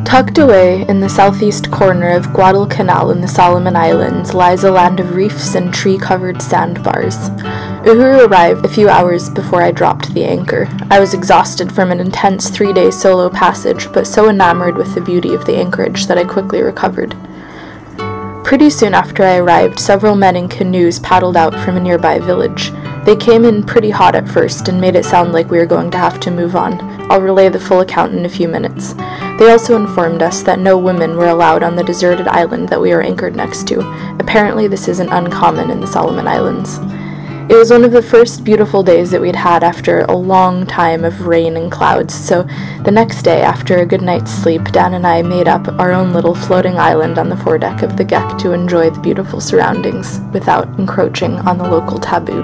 Tucked away in the southeast corner of Guadalcanal in the Solomon Islands lies a land of reefs and tree-covered sandbars. Uhuru arrived a few hours before I dropped the anchor. I was exhausted from an intense 3-day solo passage, but so enamored with the beauty of the anchorage that I quickly recovered. Pretty soon after I arrived, several men in canoes paddled out from a nearby village. They came in pretty hot at first and made it sound like we were going to have to move on. I'll relay the full account in a few minutes. They also informed us that no women were allowed on the deserted island that we were anchored next to. Apparently this isn't uncommon in the Solomon Islands. It was one of the first beautiful days that we'd had after a long time of rain and clouds, so the next day, after a good night's sleep, Dan and I made up our own little floating island on the foredeck of the Gek to enjoy the beautiful surroundings without encroaching on the local taboo.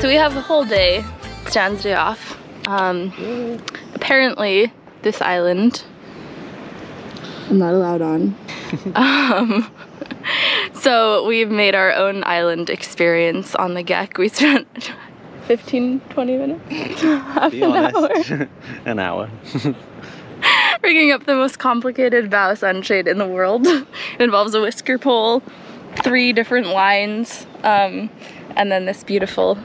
So we have a whole day, Stan's day off. Apparently this island I'm not allowed on. So we've made our own island experience on the Gek. We spent 15-20 minutes? Half an hour. An hour. Rigging up the most complicated bow sunshade in the world. It involves a whisker pole, 3 different lines, and then this beautiful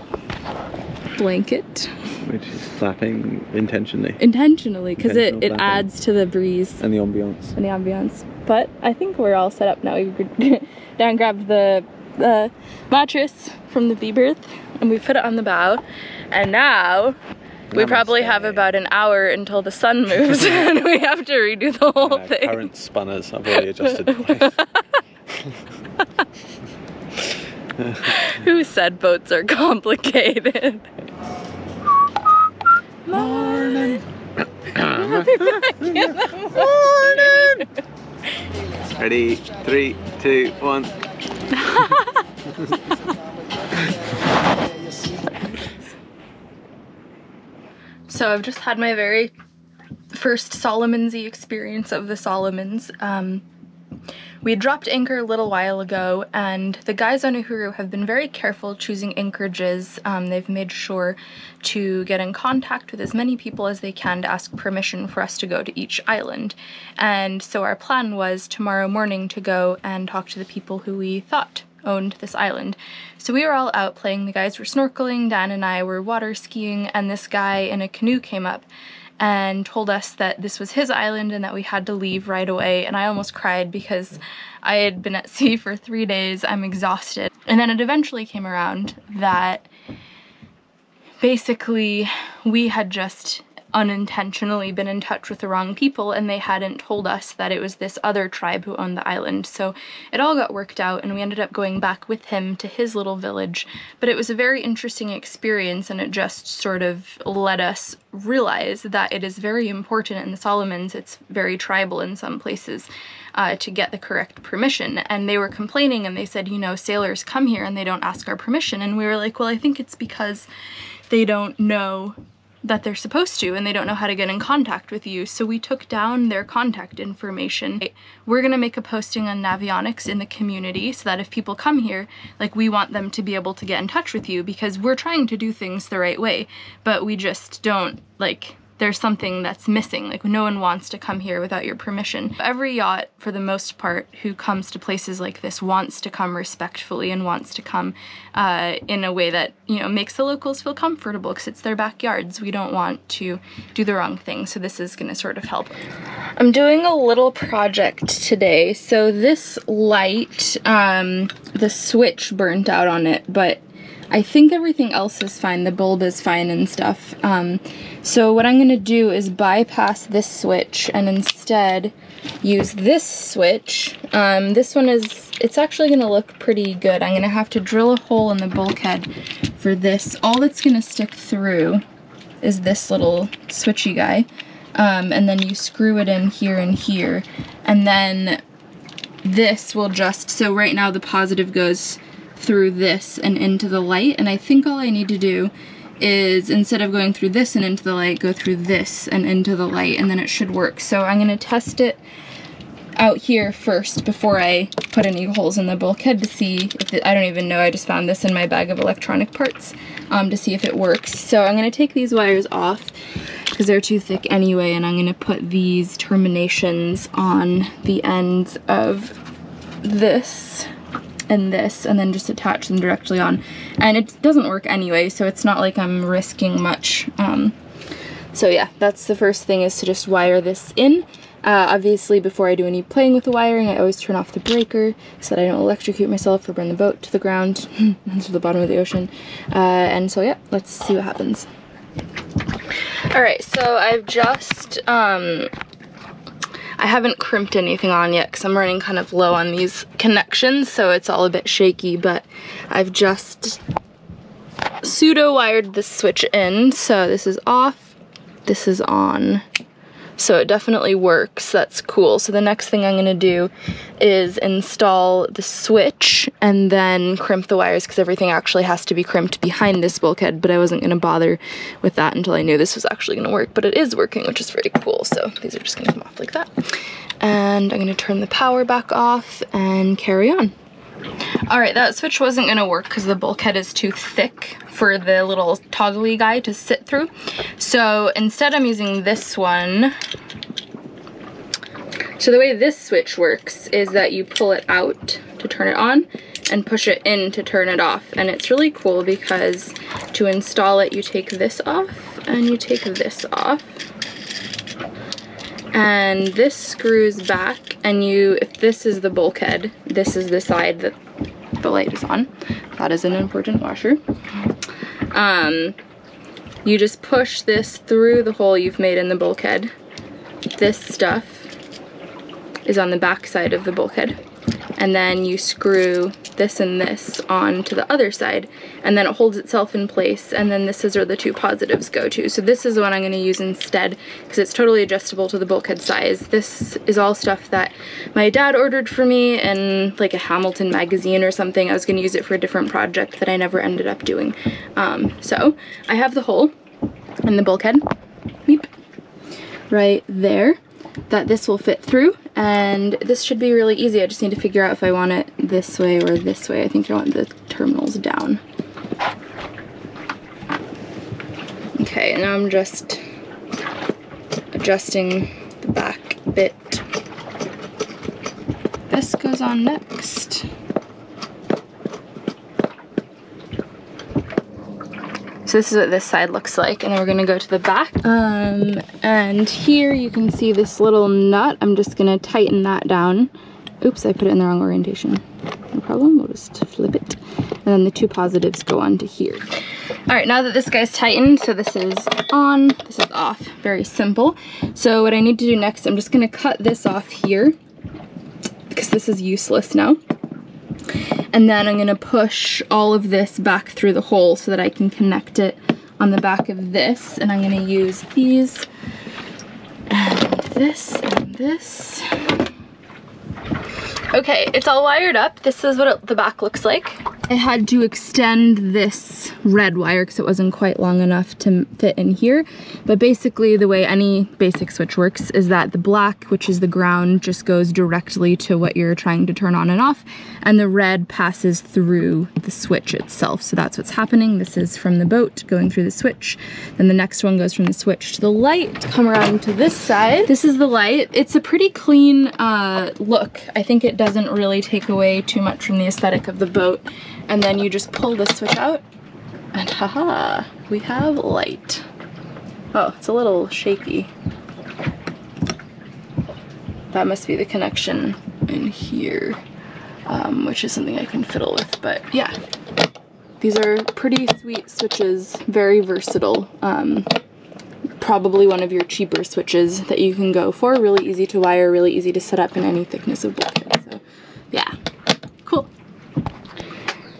blanket. Which is flapping intentionally. Intentionally, because it adds to the breeze. And the ambiance. And the ambiance. But I think we're all set up now. Dan grabbed the mattress from the bee berth and we put it on the bow. And now we probably have about an hour until the sun moves and we have to redo the whole thing. Current spanners I've already adjusted twice. Who said boats are complicated? Morning. Morning. Ready? 3, 2, 1. So I've just had my very first Solomonsy experience of the Solomons. We had dropped anchor a little while ago, and the guys on Uhuru have been very careful choosing anchorages. They've made sure to get in contact with as many people as they can to ask permission for us to go to each island. And so our plan was tomorrow morning to go and talk to the people who we thought owned this island. So we were all out playing. The guys were snorkeling, Dan and I were water skiing, and this guy in a canoe came up and told us that this was his island and that we had to leave right away, and I almost cried because I had been at sea for 3 days. I'm exhausted. And then it eventually came around that basically we had just unintentionally been in touch with the wrong people and they hadn't told us that it was this other tribe who owned the island. So it all got worked out and we ended up going back with him to his little village. But it was a very interesting experience and it just sort of let us realize that it is very important in the Solomons, it's very tribal in some places, to get the correct permission. And they were complaining and they said, you know, sailors come here and they don't ask our permission. And we were like, well, I think it's because they don't know that they're supposed to and they don't know how to get in contact with you. So we took down their contact information. We're gonna make a posting on Navionics in the community so that if people come here, like, we want them to be able to get in touch with you because we're trying to do things the right way, but we just don't, like, there's something that's missing. Like, no one wants to come here without your permission. Every yacht, for the most part, who comes to places like this wants to come respectfully and wants to come in a way that, you know, makes the locals feel comfortable because it's their backyards. We don't want to do the wrong thing, so this is gonna sort of help. I'm doing a little project today. So this light, the switch burnt out on it, but I think everything else is fine. The bulb is fine and stuff. So what I'm gonna do is bypass this switch and instead use this switch. This one is, it's actually gonna look pretty good. I'm gonna have to drill a hole in the bulkhead for this. All that's gonna stick through is this little switchy guy. And then you screw it in here and here. And then this will just, so right now the positive goes through this and into the light, and I think all I need to do is, instead of going through this and into the light, go through this and into the light, and then it should work. So I'm gonna test it out here first before I put any holes in the bulkhead to see if it, I don't even know, I just found this in my bag of electronic parts to see if it works. So I'm gonna take these wires off because they're too thick anyway, and I'm gonna put these terminations on the ends of this and this, and then just attach them directly on. And it doesn't work anyway, so it's not like I'm risking much. So yeah, that's the first thing, is to just wire this in. Obviously, before I do any playing with the wiring, I always turn off the breaker so that I don't electrocute myself or burn the boat to the ground, to the bottom of the ocean. And so yeah, let's see what happens. Alright, so I've just, I haven't crimped anything on yet because I'm running kind of low on these connections, so it's all a bit shaky, but I've just pseudo-wired this switch in. So this is off, this is on. So it definitely works, that's cool. So the next thing I'm gonna do is install the switch and then crimp the wires, because everything actually has to be crimped behind this bulkhead, but I wasn't gonna bother with that until I knew this was actually gonna work, but it is working, which is very cool. So these are just gonna come off like that. And I'm gonna turn the power back off and carry on. Alright, that switch wasn't gonna work because the bulkhead is too thick for the little toggly guy to sit through. So instead I'm using this one. So the way this switch works is that you pull it out to turn it on and push it in to turn it off. And it's really cool because to install it, you take this off and you take this off. And this screws back, and if this is the bulkhead, this is the side that the light is on. That is an important washer. You just push this through the hole you've made in the bulkhead. This stuff is on the back side of the bulkhead. And then you screw this and this on to the other side, and then it holds itself in place, and then this is where the two positives go to. So this is the one I'm going to use instead, because it's totally adjustable to the bulkhead size. This is all stuff that my dad ordered for me in like a Hamilton magazine or something. I was going to use it for a different project that I never ended up doing. So I have the hole in the bulkhead, beep, right there, that this will fit through, and this should be really easy. I just need to figure out if I want it this way or this way. I think I want the terminals down. Okay, now I'm just adjusting the back bit. This goes on next. So this is what this side looks like, and then we're gonna go to the back. And here you can see this little nut. I'm just gonna tighten that down. Oops, I put it in the wrong orientation. No problem, we'll just flip it. And then the two positives go on to here. All right, now that this guy's tightened, so this is on, this is off, very simple. So what I need to do next, I'm just gonna cut this off here because this is useless now. And then I'm gonna push all of this back through the hole so that I can connect it on the back of this. And I'm gonna use these and this and this. Okay, it's all wired up. This is what the back looks like. I had to extend this red wire because it wasn't quite long enough to fit in here. But basically the way any basic switch works is that the black, which is the ground, just goes directly to what you're trying to turn on and off, and the red passes through the switch itself. So that's what's happening. This is from the boat going through the switch. Then the next one goes from the switch to the light. Come around to this side. This is the light. It's a pretty clean look. I think it doesn't really take away too much from the aesthetic of the boat. And then you just pull this switch out, and haha, we have light. Oh, it's a little shaky. That must be the connection in here, which is something I can fiddle with, but yeah. These are pretty sweet switches, very versatile. Probably one of your cheaper switches that you can go for. Really easy to wire, really easy to set up in any thickness of bulkhead, so yeah, cool.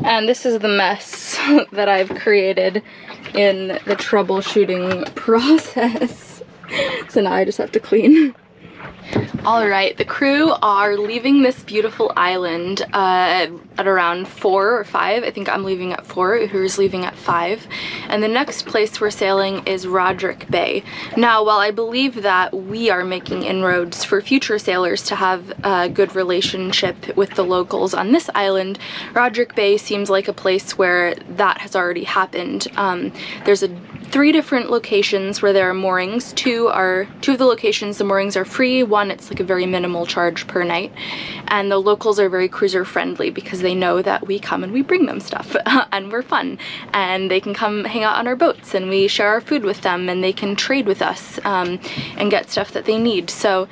And this is the mess that I've created in the troubleshooting process. So now I just have to clean. Alright, the crew are leaving this beautiful island at around 4 or 5. I think I'm leaving at 4, Uhura's leaving at 5. And the next place we're sailing is Roderick Bay. Now, while I believe that we are making inroads for future sailors to have a good relationship with the locals on this island, Roderick Bay seems like a place where that has already happened. There's 3 different locations where there are moorings. 2 of the locations, the moorings are free. 1, it's like a very minimal charge per night. And the locals are very cruiser friendly because they know that we come and we bring them stuff and we're fun. And they can come hang out on our boats and we share our food with them and they can trade with us and get stuff that they need. So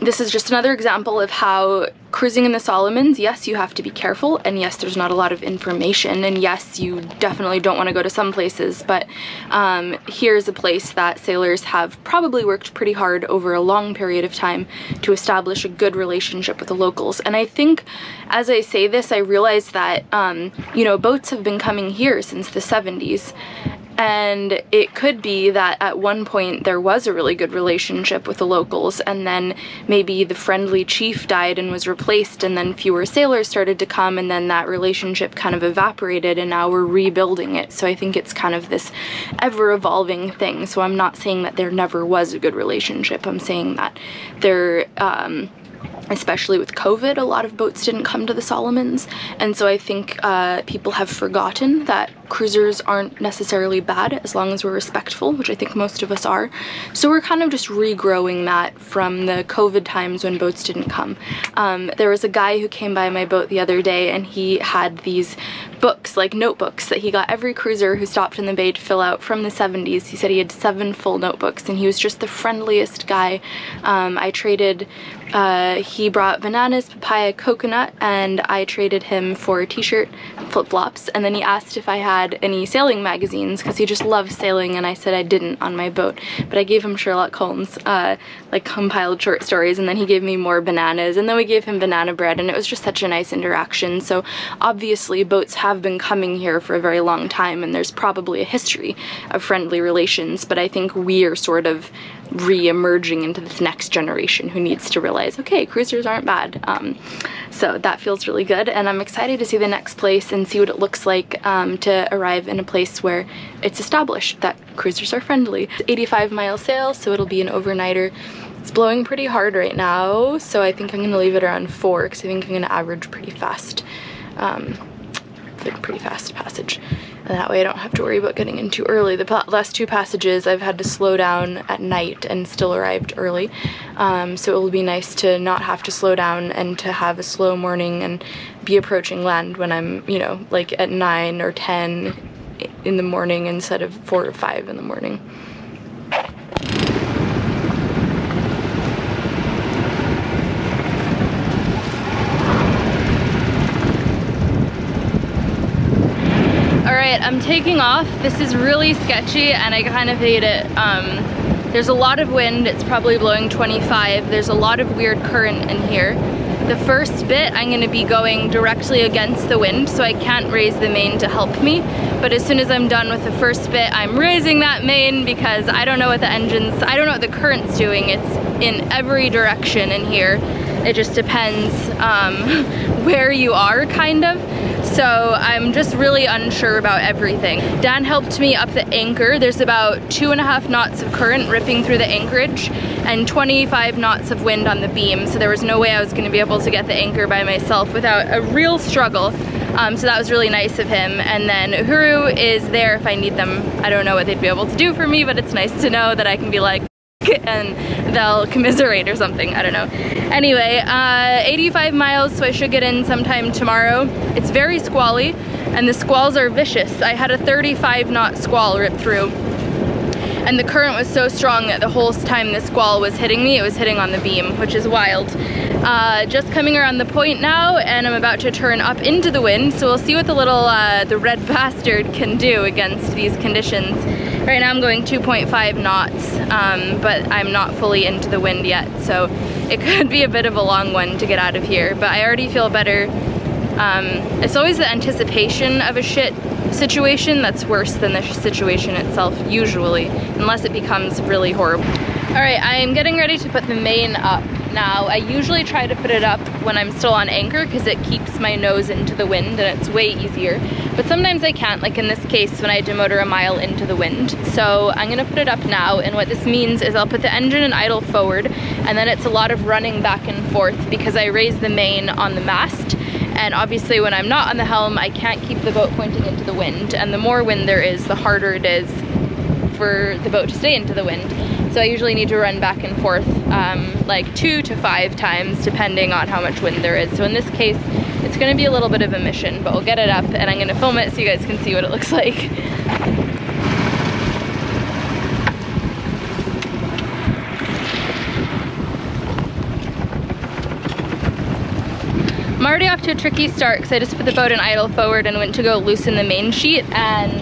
this is just another example of how cruising in the Solomons, yes, you have to be careful, and yes, there's not a lot of information, and yes, you definitely don't want to go to some places, but here's a place that sailors have probably worked pretty hard over a long period of time to establish a good relationship with the locals. And I think as I say this, I realize that, you know, boats have been coming here since the 70s. And it could be that at one point there was a really good relationship with the locals, and then maybe the friendly chief died and was replaced, and then fewer sailors started to come, and then that relationship kind of evaporated, and now we're rebuilding it. So I think it's kind of this ever-evolving thing. So I'm not saying that there never was a good relationship. I'm saying that there, especially with COVID, a lot of boats didn't come to the Solomons, and so I think people have forgotten that cruisers aren't necessarily bad as long as we're respectful, which I think most of us are. So we're kind of just regrowing that from the COVID times when boats didn't come. There was a guy who came by my boat the other day and he had these books, like notebooks, that he got every cruiser who stopped in the bay to fill out from the 70s. He said he had 7 full notebooks and he was just the friendliest guy. I traded, he brought bananas, papaya, coconut, and I traded him for a t-shirt, flip-flops, and then he asked if I had any sailing magazines because he just loves sailing, and I said I didn't on my boat, but I gave him Sherlock Holmes, like compiled short stories, and then he gave me more bananas, and then we gave him banana bread, and it was just such a nice interaction. So obviously boats have been coming here for a very long time, and there's probably a history of friendly relations, but I think we are sort of re-emerging into this next generation who needs to realize, okay, cruisers aren't bad. So that feels really good, and I'm excited to see the next place and see what it looks like to arrive in a place where it's established that cruisers are friendly. It's 85-mile sail, so it'll be an overnighter. It's blowing pretty hard right now, so I think I'm gonna leave it around 4 because I think I'm gonna average pretty fast, pretty fast passage. And that way I don't have to worry about getting in too early. The last 2 passages I've had to slow down at night and still arrived early. So it will be nice to not have to slow down and to have a slow morning and be approaching land when I'm, you know, like at 9 or 10 in the morning instead of 4 or 5 in the morning. Alright, I'm taking off. This is really sketchy and I kind of hate it. There's a lot of wind, it's probably blowing 25. There's a lot of weird current in here. The first bit I'm going to be going directly against the wind, so I can't raise the main to help me. But as soon as I'm done with the first bit, I'm raising that main because I don't know what the engine's, I don't know what the current's doing. It's in every direction in here. It just depends where you are, kind of. So I'm just really unsure about everything. Dan helped me up the anchor. There's about 2.5 knots of current ripping through the anchorage and 25 knots of wind on the beam. So there was no way I was going to be able to get the anchor by myself without a real struggle. So that was really nice of him. And then Uhuru is there if I need them. I don't know what they'd be able to do for me, but it's nice to know that I can be like, and they'll commiserate or something, I don't know. Anyway, 85 miles, so I should get in sometime tomorrow. It's very squally, and the squalls are vicious. I had a 35 knot squall rip through, and the current was so strong that the whole time the squall was hitting me, it was hitting on the beam, which is wild. Just coming around the point now, and I'm about to turn up into the wind, so we'll see what the little, the red bastard can do against these conditions. Right now I'm going 2.5 knots, but I'm not fully into the wind yet, so it could be a bit of a long one to get out of here, but I already feel better. It's always the anticipation of a shit situation that's worse than the situation itself, usually, unless it becomes really horrible. Alright, I'm getting ready to put the main up now. I usually try to put it up when I'm still on anchor because it keeps my nose into the wind and it's way easier. But sometimes I can't, like in this case when I demotor a mile into the wind. So I'm gonna put it up now, and what this means is I'll put the engine and idle forward, and then it's a lot of running back and forth because I raise the main on the mast. And obviously when I'm not on the helm, I can't keep the boat pointing into the wind. And the more wind there is, the harder it is for the boat to stay into the wind. So I usually need to run back and forth like 2 to 5 times depending on how much wind there is. So in this case, it's gonna be a little bit of a mission, but we'll get it up and I'm gonna film it so you guys can see what it looks like. I'm already off to a tricky start because I just put the boat in idle forward and went to go loosen the main sheet, and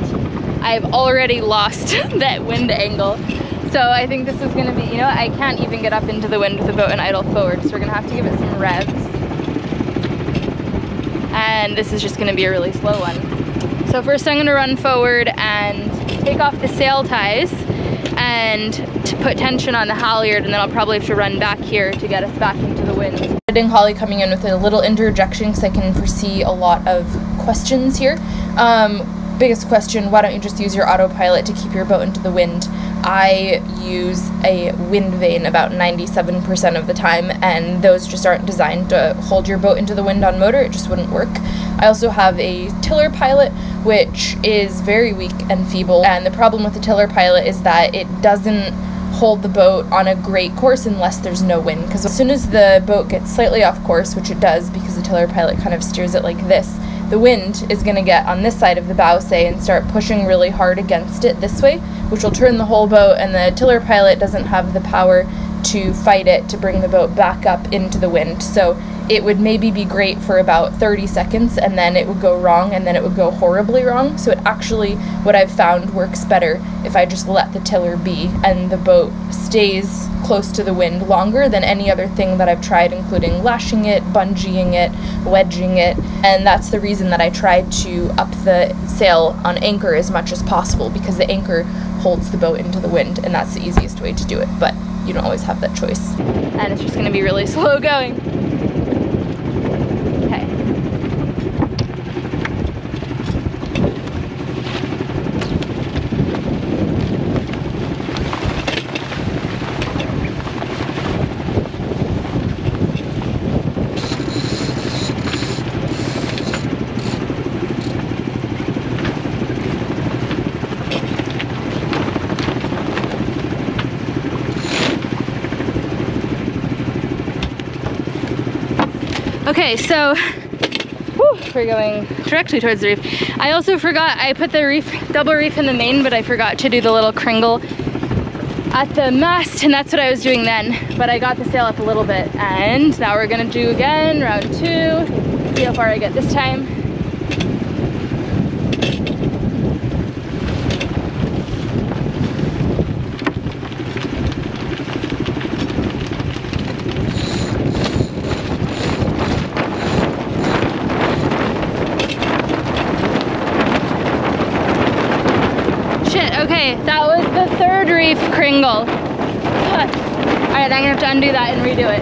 I've already lost that wind angle. So I think this is gonna be, you know, I can't even get up into the wind with the boat in idle forward, so we're gonna have to give it some revs. And this is just gonna be a really slow one. So first I'm gonna run forward and take off the sail ties and to put tension on the halyard, and then I'll probably have to run back here to get us back into the wind. Holly coming in with a little interjection because I can foresee a lot of questions here. Biggest question, why don't you just use your autopilot to keep your boat into the wind? I use a wind vane about 97% of the time, and those just aren't designed to hold your boat into the wind on motor. It just wouldn't work. I also have a tiller pilot, which is very weak and feeble, and the problem with the tiller pilot is that it doesn't hold the boat on a great course unless there's no wind, because as soon as the boat gets slightly off course, which it does because the tiller pilot kind of steers it like this, the wind is going to get on this side of the bow, say, and start pushing really hard against it this way, which will turn the whole boat, and the tiller pilot doesn't have the power to fight it to bring the boat back up into the wind. So it would maybe be great for about 30 seconds and then it would go wrong, and then it would go horribly wrong. So it actually, what I've found, works better if I just let the tiller be and the boat stays close to the wind longer than any other thing that I've tried, including lashing it, bungeeing it, wedging it. And that's the reason that I tried to up the sail on anchor as much as possible, because the anchor holds the boat into the wind, and that's the easiest way to do it, but you don't always have that choice. And it's just going to be really slow going. Okay. Okay, so we're going directly towards the reef. I also forgot, I put the reef, double reef in the main, but I forgot to do the little kringle at the mast, and that's what I was doing then. But I got the sail up a little bit, and now we're gonna do again, round 2, see how far I get this time. Okay, that was the 3rd reef kringle. Alright, I'm gonna have to undo that and redo it.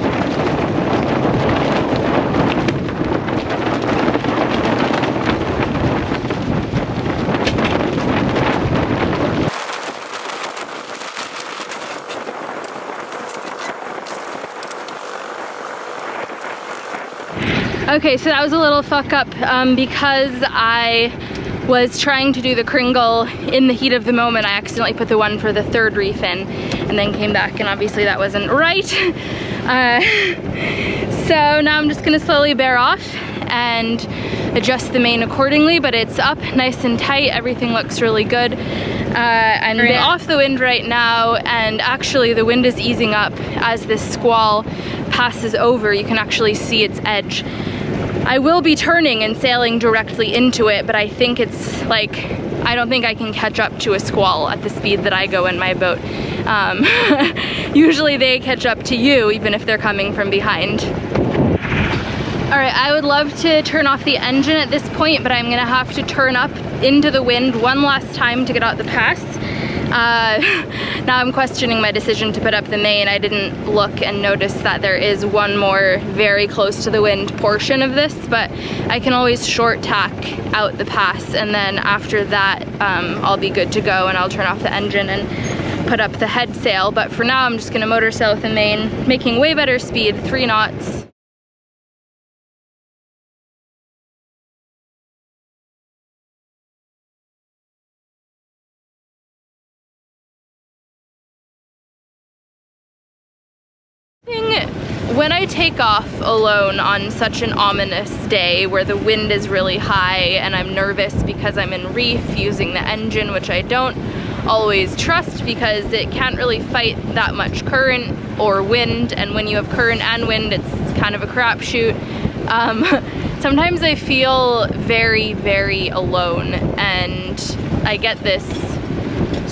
Okay, so that was a little fuck up because I was trying to do the kringle in the heat of the moment. I accidentally put the one for the 3rd reef in and then came back, and obviously that wasn't right. So now I'm just gonna slowly bear off and adjust the main accordingly, but it's up nice and tight. Everything looks really good. I'm off the wind right now, and actually the wind is easing up as this squall passes over. You can actually see its edge. I will be turning and sailing directly into it, but I think it's like, I don't think I can catch up to a squall at the speed that I go in my boat. Usually they catch up to you even if they're coming from behind. Alright, I would love to turn off the engine at this point, but I'm gonna have to turn up into the wind one last time to get out the pass. Now I'm questioning my decision to put up the main. I didn't look and notice that there is one more very close to the wind portion of this, but I can always short tack out the pass, and then after that I'll be good to go, and I'll turn off the engine and put up the head sail. But for now I'm just gonna motor sail with the main, making way better speed, 3 knots. When I take off alone on such an ominous day where the wind is really high and I'm nervous because I'm in reef using the engine, which I don't always trust because it can't really fight that much current or wind, and when you have current and wind it's kind of a crapshoot. Sometimes I feel very, very alone, and I get this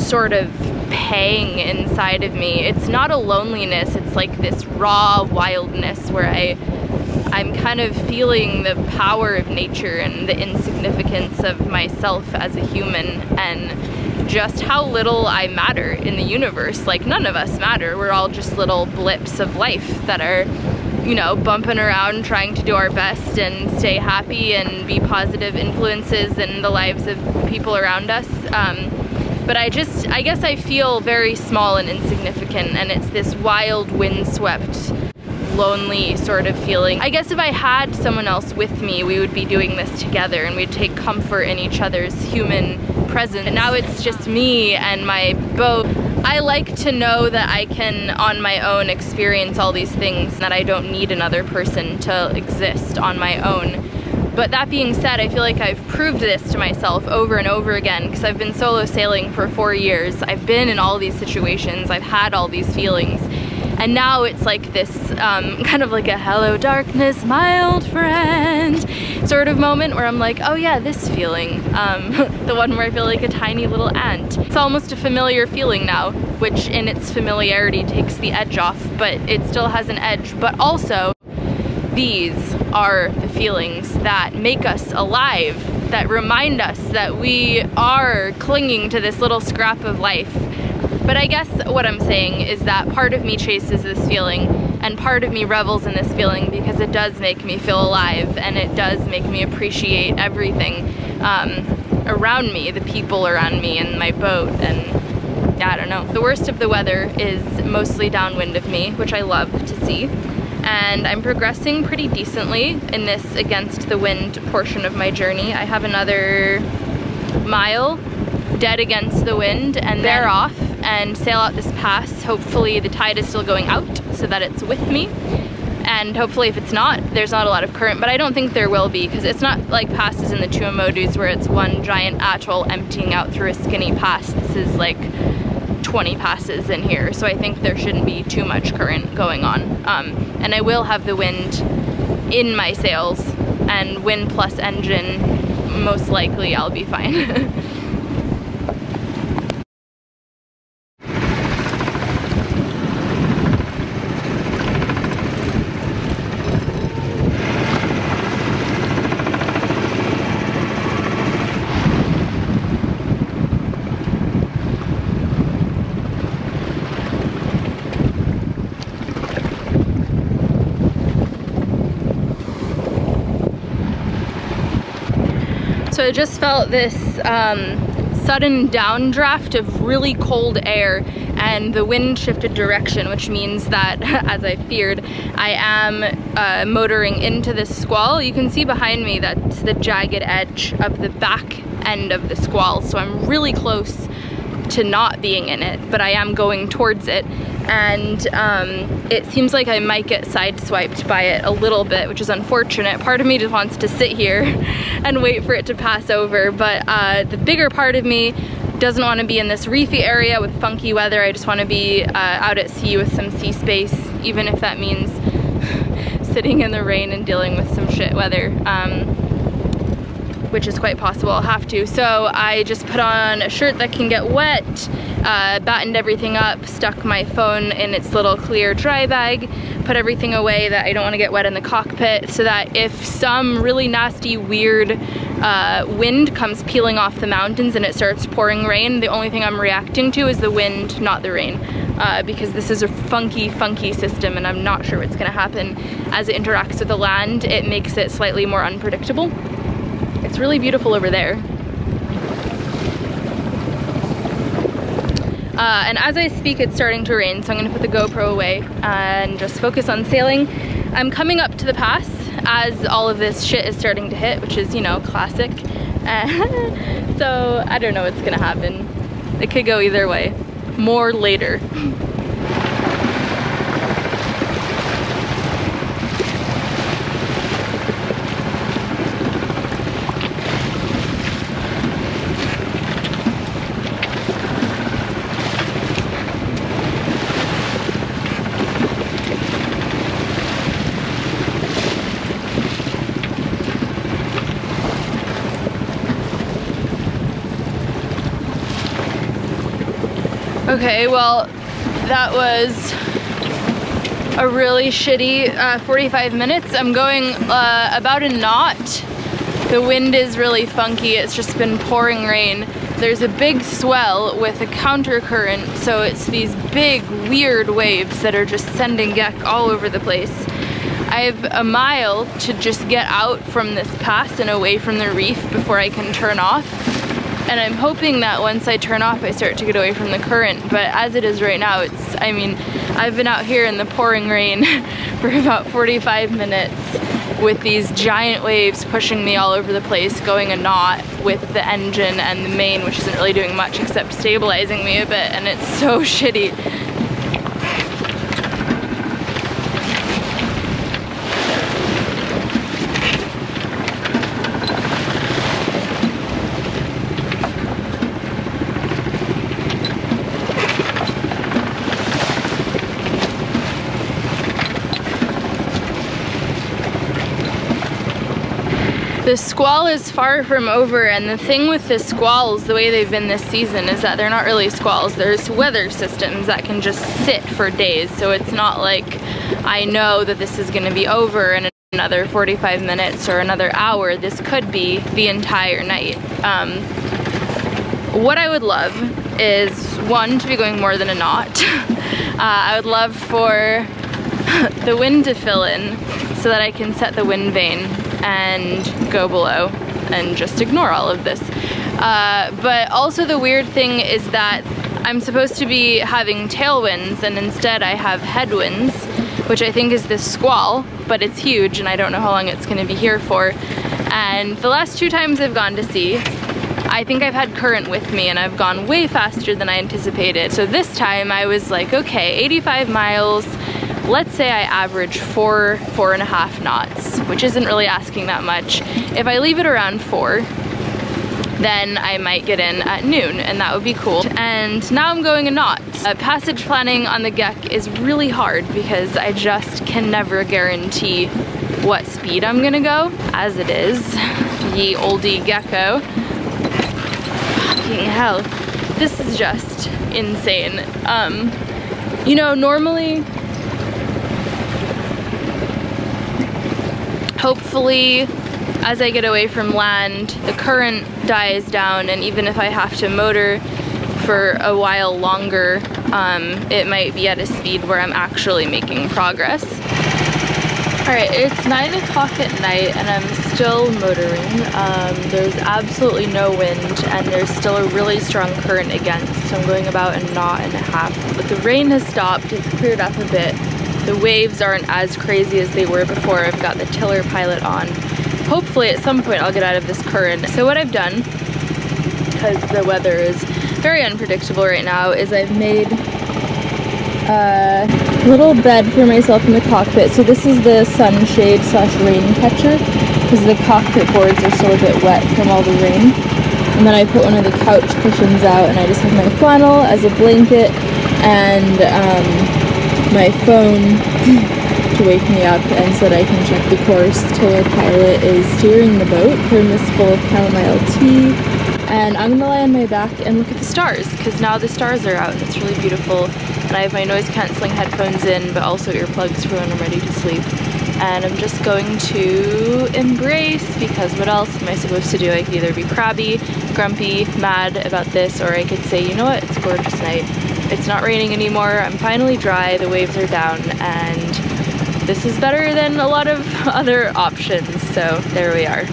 sort of pang inside of me. It's not a loneliness, it's like this raw wildness where I'm kind of feeling the power of nature and the insignificance of myself as a human, and just how little I matter in the universe. Like, none of us matter. We're all just little blips of life that are, you know, bumping around trying to do our best and stay happy and be positive influences in the lives of people around us. But I guess I feel very small and insignificant, and it's this wild, windswept, lonely sort of feeling. I guess if I had someone else with me, we would be doing this together and we'd take comfort in each other's human presence. And now it's just me and my boat. I like to know that I can, on my own, experience all these things, that I don't need another person to exist on my own. But that being said, I feel like I've proved this to myself over and over again, because I've been solo sailing for 4 years. I've been in all these situations, I've had all these feelings, and now it's like this kind of like a hello darkness, my old friend sort of moment where I'm like, oh yeah, this feeling. The one where I feel like a tiny little ant. It's almost a familiar feeling now, which in its familiarity takes the edge off, but it still has an edge. But also, these are the feelings that make us alive, that remind us that we are clinging to this little scrap of life. But I guess what I'm saying is that part of me chases this feeling, and part of me revels in this feeling because it does make me feel alive, and it does make me appreciate everything around me, the people around me and my boat, and yeah, I don't know. The worst of the weather is mostly downwind of me, which I love to see. And I'm progressing pretty decently in this against the wind portion of my journey. I have another mile dead against the wind, and they're off and sail out this pass. Hopefully the tide is still going out so that it's with me, and hopefully if it's not, there's not a lot of current, but I don't think there will be, because it's not like passes in the Tuamodus where it's one giant atoll emptying out through a skinny pass. This is like 20 passes in here, so I think there shouldn't be too much current going on. And I will have the wind in my sails, and wind plus engine, most likely I'll be fine. So I just felt this sudden downdraft of really cold air, and the wind shifted direction, which means that, as I feared, I am motoring into this squall. You can see behind me that's the jagged edge of the back end of the squall, so I'm really close to not being in it, but I am going towards it, and it seems like I might get sideswiped by it a little bit, which is unfortunate. Part of me just wants to sit here and wait for it to pass over, but the bigger part of me doesn't want to be in this reefy area with funky weather. I just want to be out at sea with some sea space, even if that means sitting in the rain and dealing with some shit weather. Which is quite possible, I'll have to. So I just put on a shirt that can get wet, battened everything up, stuck my phone in its little clear dry bag, put everything away that I don't want to get wet in the cockpit, so that if some really nasty, weird wind comes peeling off the mountains and it starts pouring rain, the only thing I'm reacting to is the wind, not the rain. Because this is a funky system and I'm not sure what's gonna happen as it interacts with the land. It makes it slightly more unpredictable. It's really beautiful over there. And as I speak, it's starting to rain, so I'm gonna put the GoPro away and just focus on sailing. I'm coming up to the pass as all of this shit is starting to hit, which is, you know, classic. So I don't know what's gonna happen. It could go either way. More later. Okay, well, that was a really shitty 45 minutes. I'm going about a knot. The wind is really funky. It's just been pouring rain. There's a big swell with a counter current, so it's these big, weird waves that are just sending geck all over the place. I have a mile to just get out from this pass and away from the reef before I can turn off. And I'm hoping that once I turn off, I start to get away from the current. But as it is right now, I mean, I've been out here in the pouring rain for about 45 minutes with these giant waves pushing me all over the place, going a knot with the engine and the main, which isn't really doing much except stabilizing me a bit, and it's so shitty. The squall is far from over, and the thing with the squalls, the way they've been this season, is that they're not really squalls. There's weather systems that can just sit for days, so it's not like I know that this is gonna be over in another 45 minutes or another hour. This could be the entire night. What I would love is, one, to be going more than a knot. I would love for the wind to fill in so that I can set the wind vane and go below and just ignore all of this. But also the weird thing is that I'm supposed to be having tailwinds, and instead I have headwinds, which I think is this squall, but it's huge and I don't know how long it's gonna be here for. And the last 2 times I've gone to sea, I think I've had current with me and I've gone way faster than I anticipated. So this time I was like, okay, 85 miles, let's say I average 4.5 knots, which isn't really asking that much. If I leave it around 4, then I might get in at noon, and that would be cool. And now I'm going a knot. Passage planning on the geck is really hard because I just can never guarantee what speed I'm gonna go, as it is. Ye oldie gecko. Fucking hell. This is just insane. You know, normally, hopefully, as I get away from land, the current dies down, and even if I have to motor for a while longer, it might be at a speed where I'm actually making progress. Alright, it's 9 o'clock at night and I'm still motoring. There's absolutely no wind and there's still a really strong current against, so I'm going about 1.5 knots. But the rain has stopped, it's cleared up a bit. The waves aren't as crazy as they were before. I've got the tiller pilot on. Hopefully at some point I'll get out of this current. So what I've done, because the weather is very unpredictable right now, is I've made a little bed for myself in the cockpit. So this is the sunshade / rain catcher, because the cockpit boards are still a bit wet from all the rain. And then I put one of the couch cushions out, and I just have my flannel as a blanket and my phone to wake me up, and so that I can check the course. Tiller pilot is steering the boat. Therm is full of chamomile tea, and I'm gonna lie on my back and look at the stars, because now the stars are out and it's really beautiful. and I have my noise cancelling headphones in, but also earplugs for when I'm ready to sleep. And I'm just going to embrace, because what else am I supposed to do? I could either be crabby, grumpy, mad about this, or I could say, you know what, it's a gorgeous night. It's not raining anymore, I'm finally dry, the waves are down, and this is better than a lot of other options, so there we are.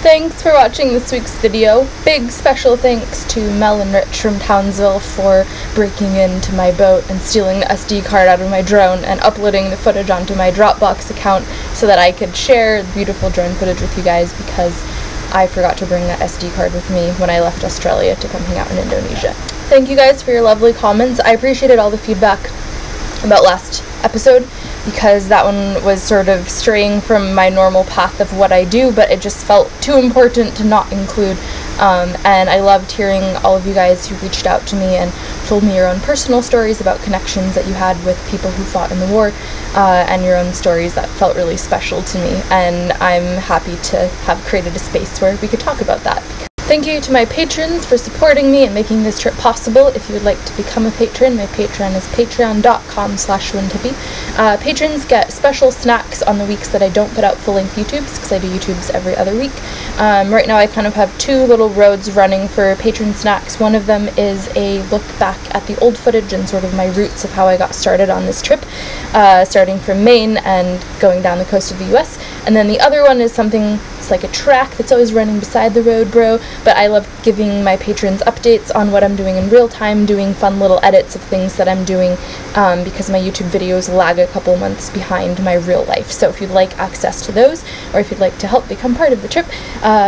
Thanks for watching this week's video. Big special thanks to Mel and Rich from Townsville for breaking into my boat and stealing the SD card out of my drone and uploading the footage onto my Dropbox account so that I could share the beautiful drone footage with you guys, because I forgot to bring that SD card with me when I left Australia to come hang out in Indonesia. Thank you guys for your lovely comments. I appreciated all the feedback about last episode, because that one was sort of straying from my normal path of what I do, but it just felt too important to not include, and I loved hearing all of you guys who reached out to me and told me your own personal stories about connections that you had with people who fought in the war, and your own stories that felt really special to me, and I'm happy to have created a space where we could talk about that. Thank you to my patrons for supporting me and making this trip possible. If you would like to become a patron, my Patreon is patreon.com/windhippie. Patrons get special snacks on the weeks that I don't put out full-length YouTubes, because I do YouTubes every other week. Right now I kind of have two little roads running for patron snacks. One of them is a look back at the old footage and sort of my roots of how I got started on this trip, starting from Maine and going down the coast of the US. And then the other one is something, it's like a track that's always running beside the road, bro. But I love giving my patrons updates on what I'm doing in real time, doing fun little edits of things that I'm doing, because my YouTube videos lag a couple months behind my real life. So if you'd like access to those, or if you'd like to help become part of the trip,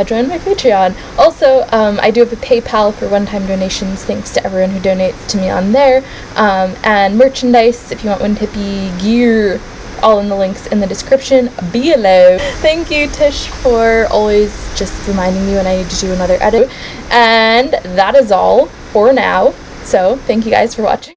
join my Patreon. Also, I do have a PayPal for one-time donations, thanks to everyone who donates to me on there, and merchandise if you want Wind Hippie gear. All in the links in the description below. Thank you, Tish, for always just reminding me when I need to do another edit. And that is all for now. So thank you guys for watching.